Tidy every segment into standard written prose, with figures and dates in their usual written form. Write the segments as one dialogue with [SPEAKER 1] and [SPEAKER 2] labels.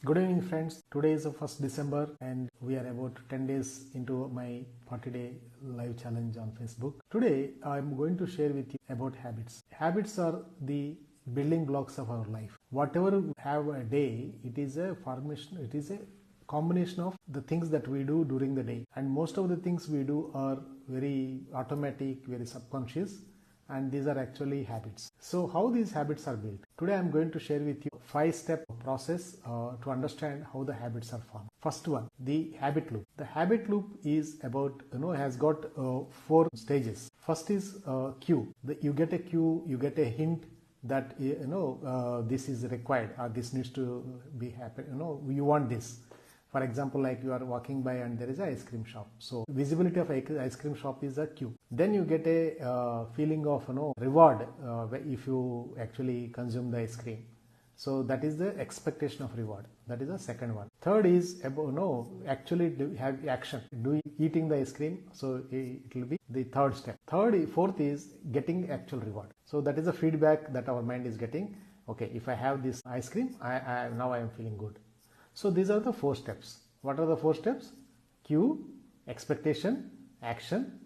[SPEAKER 1] Good evening friends. Today is the 1st December and we are about 10 days into my 40-day live challenge on Facebook. Today I am going to share with you about habits. Habits are the building blocks of our life. Whatever we have a day, it is a formation, it is a combination of the things that we do during the day, and most of the things we do are very automatic, very subconscious, and these are actually habits. So how these habits are built? Today I am going to share with you 5-step process to understand how the habits are formed. First one, the habit loop. The habit loop is about, has got 4 stages. First is cue. You get a cue, you get a hint that this is required or this needs to be happen. You want this. For example, like you are walking by and there is an ice cream shop. So visibility of ice cream shop is a cue. Then you get a feeling of reward if you actually consume the ice cream. So that is the expectation of reward. That is the second one. Third is about actually have action. Eating the ice cream. So it will be the third step. Fourth is getting actual reward. So that is the feedback that our mind is getting. Okay, if I have this ice cream, now I am feeling good. So these are the 4 steps. What are the 4 steps? Cue, expectation, action,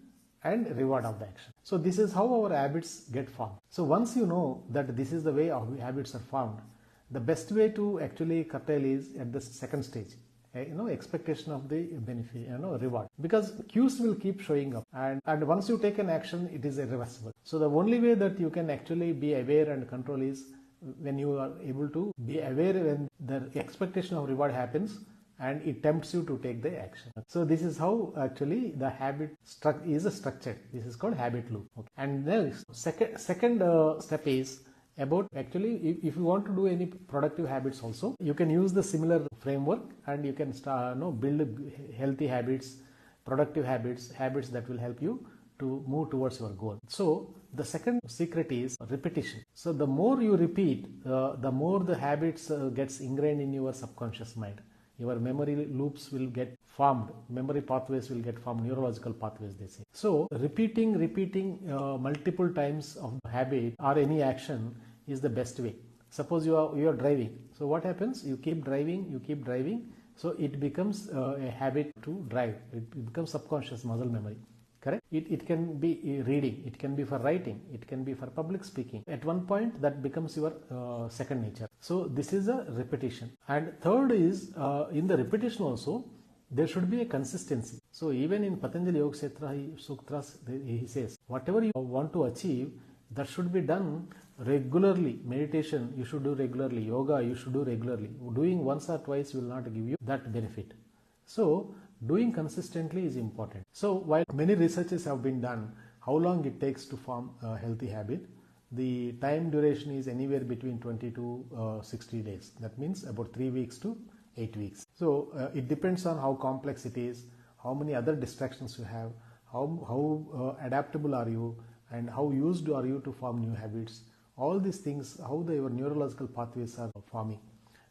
[SPEAKER 1] and reward of the action. So this is how our habits get formed. So once you know that this is the way our habits are formed, the best way to actually curtail is at the second stage. Expectation of the benefit, reward. Because cues will keep showing up, and once you take an action, it is irreversible. So the only way that you can actually be aware and control is when you are able to be aware when the expectation of reward happens and it tempts you to take the action. So this is how actually the habit is structured. This is called habit loop. Okay. And then second step is about actually if you want to do any productive habits also, you can use the similar framework and you can start build healthy habits, productive habits that will help you to move towards your goal. So the second secret is repetition. So the more you repeat, the more the habits gets ingrained in your subconscious mind. Your memory loops will get formed, memory pathways will get formed, neurological pathways they say. So repeating multiple times of habit or any action is the best way. Suppose you are driving. So what happens? You keep driving. So it becomes a habit to drive. It becomes subconscious muscle memory. Correct? It can be reading, it can be for writing, it can be for public speaking. At one point that becomes your second nature. So this is a repetition. And third is in the repetition also there should be a consistency. So even in Patanjali Yoga Sutras he says whatever you want to achieve, that should be done regularly. Meditation you should do regularly, yoga you should do regularly. Doing once or twice will not give you that benefit. So doing consistently is important. So while many researches have been done, how long it takes to form a healthy habit, the time duration is anywhere between 20 to 60 days. That means about 3 weeks to 8 weeks. So it depends on how complex it is, how many other distractions you have, how adaptable are you, and how used are you to form new habits. All these things, how your neurological pathways are forming,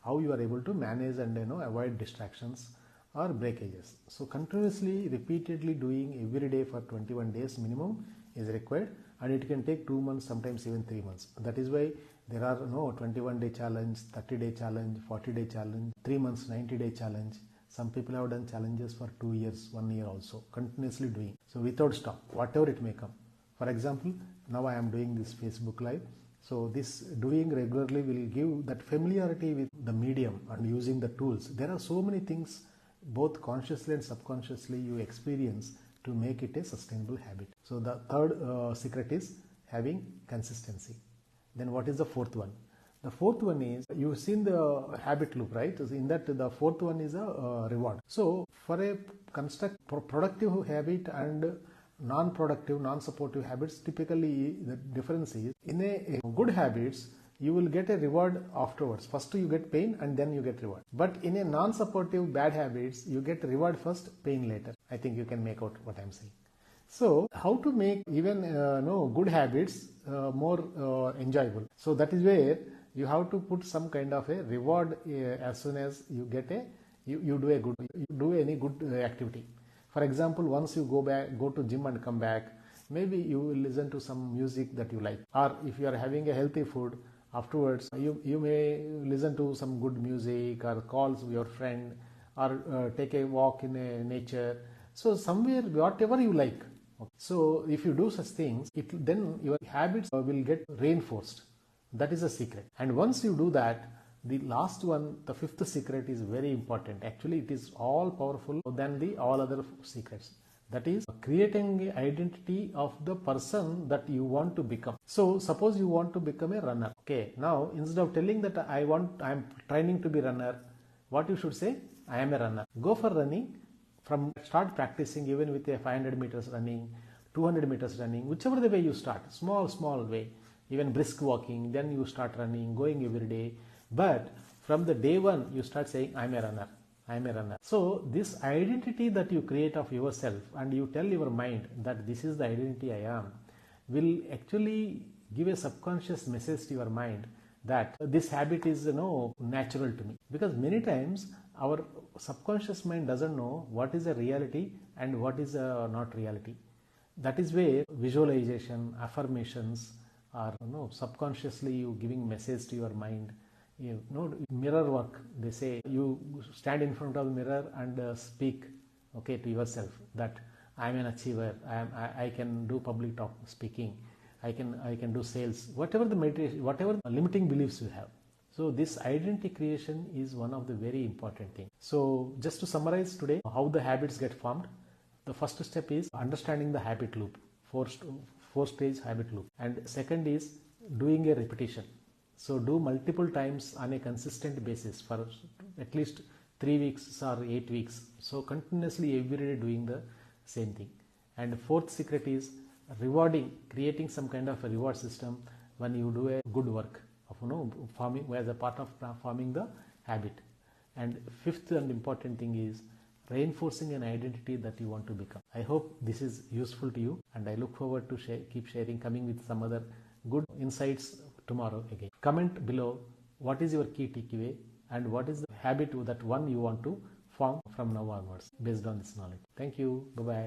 [SPEAKER 1] how you are able to manage and avoid distractions or breakages. So continuously, repeatedly doing every day for 21 days minimum is required, and it can take 2 months, sometimes even 3 months. That is why there are 21-day challenge, 30-day challenge, 40-day challenge, 3 months, 90-day challenge. Some people have done challenges for 2 years, 1 year also, continuously doing. So without stop, whatever it may come. For example, now I am doing this Facebook Live. So this doing regularly will give that familiarity with the medium and using the tools. There are so many things both consciously and subconsciously you experience to make it a sustainable habit. So the third secret is having consistency. Then what is the fourth one? The fourth one is, you've seen the habit loop, right? In that the fourth one is a reward. So for a productive habit and non-productive, non-supportive habits, typically the difference is in a good habits, you will get a reward afterwards. First you get pain and then you get reward. But in a non-supportive bad habits, you get reward first, pain later. I think you can make out what I'm saying. So how to make even good habits more enjoyable? So that is where you have to put some kind of a reward as soon as you get you do any good activity. For example, once you go to gym and come back, maybe you will listen to some music that you like, or if you are having a healthy food, Afterwards, you may listen to some good music or calls your friend or take a walk in nature. So somewhere, whatever you like. Okay. So if you do such things, then your habits will get reinforced. That is a secret. And once you do that, the last one, the fifth secret is very important. Actually, it is all powerful than the all other secrets. That is creating an identity of the person that you want to become. So suppose you want to become a runner. Okay. Now instead of telling that I am training to be runner, what you should say? I am a runner. Go for running. Start practicing even with a 500 meters running, 200 meters running, whichever the way you start, small way, even brisk walking, then you start running, going every day. But from the day one, you start saying, I'm a runner. I'm a runner. So this identity that you create of yourself and you tell your mind that this is the identity I am, will actually give a subconscious message to your mind that this habit is natural to me. Because many times our subconscious mind doesn't know what is a reality and what is not reality. That is where visualization, affirmations are subconsciously you giving message to your mind. Mirror work, they say you stand in front of the mirror and speak to yourself that I am an achiever, I can do public talk speaking, I can do sales, whatever the meditation, whatever limiting beliefs you have. So this identity creation is one of the very important things. So just to summarize today, how the habits get formed. The first step is understanding the habit loop, four-stage habit loop. And second is doing a repetition. So do multiple times on a consistent basis for at least 3 weeks or 8 weeks. So continuously every day doing the same thing. And fourth secret is rewarding, creating some kind of a reward system when you do a good work of forming as a part of forming the habit. And fifth and important thing is reinforcing an identity that you want to become. I hope this is useful to you, and I look forward to keep sharing, coming with some other good insights tomorrow again. Comment below what is your key takeaway and what is the habit that one you want to form from now onwards based on this knowledge. Thank you. Bye-bye.